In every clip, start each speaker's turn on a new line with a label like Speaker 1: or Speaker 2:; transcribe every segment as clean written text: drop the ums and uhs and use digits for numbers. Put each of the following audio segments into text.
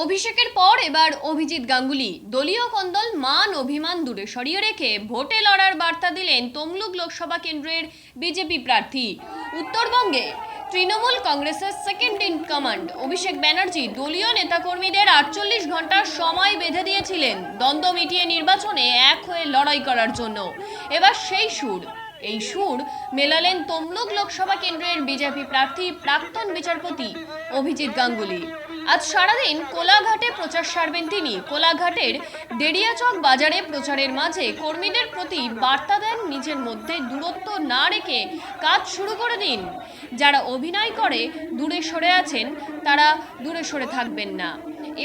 Speaker 1: অভিষেকের পর এবার অভিজিৎ গাঙ্গুলি দলীয় কন্দল মান অভিমান দূরে সরিয়ে রেখে ভোটে লড়ার বার্তা দিলেন তমলুক লোকসভা কেন্দ্রের বিজেপি প্রার্থী। উত্তরবঙ্গে তৃণমূল কংগ্রেসের second in command Abhishek Banerjee দলীয় নেতাকর্মীদের 48 ঘন্টার সময় বেঁধে দিয়েছিলেন দ্বন্দ্ব মিটিয়ে নির্বাচনে এক হয়ে লড়াই করার জন্য। এবার এই সুর মেলালেন তমলুক লোকসভা কেন্দ্রের বিজেপি প্রার্থী প্রাক্তন বিচারপতি অভিজিৎ গাঙ্গুলি। আজ সারাদিন কোলাঘাটে প্রচার সারবেন তিনি। কোলাঘাটের দেরিয়াচক বাজারে প্রচারের মাঝে কর্মীদের প্রতি বার্তা দেন, নিজের মধ্যে দূরত্ব না রেখে কাজ শুরু করে দিন। যারা অভিনয় করে দূরে সরে আছেন তারা দূরে সরে থাকবেন না।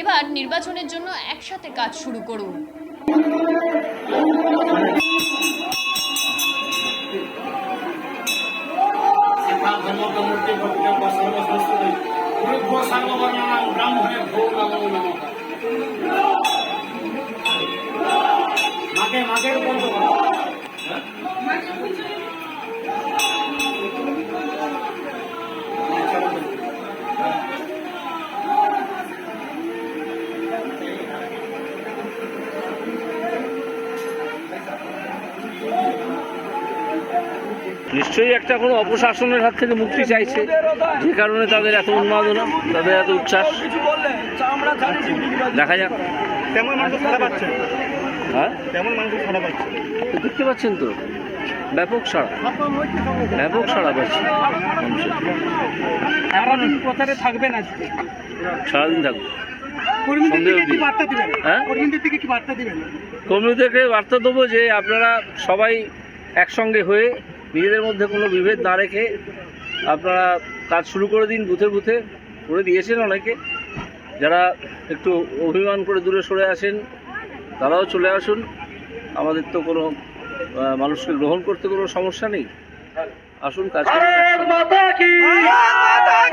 Speaker 1: এবার নির্বাচনের জন্য একসাথে কাজ শুরু করুন।
Speaker 2: নিশ্চয়ই একটা কোনো অপশাসনের হাত থেকে মুক্তি চাইছে, যে কারণে তাদের এত উন্মাদনা, তাদের এত উচ্ছ্বাস। দেখা যাক। হ্যাঁ, দেখতে পাচ্ছেন তো ব্যাপক সাড়া পাচ্ছে।
Speaker 3: প্রচারে থাকবেন আজকে,
Speaker 2: সারাদিন থাকবো। কর্মীদেরকে বার্তা দেবো যে আপনারা সবাই একসঙ্গে হয়ে নিজেদের মধ্যে কোনো বিভেদ না রেখে আপনারা কাজ শুরু করে দিন। বুথে করে দিয়েছেন অনেকে। যারা একটু অভিমান করে দূরে সরে আসেন তারাও চলে আসুন। আমাদের তো কোনো মানুষকে গ্রহণ করতে কোনো সমস্যা নেই। আসুন, কাজ করুন।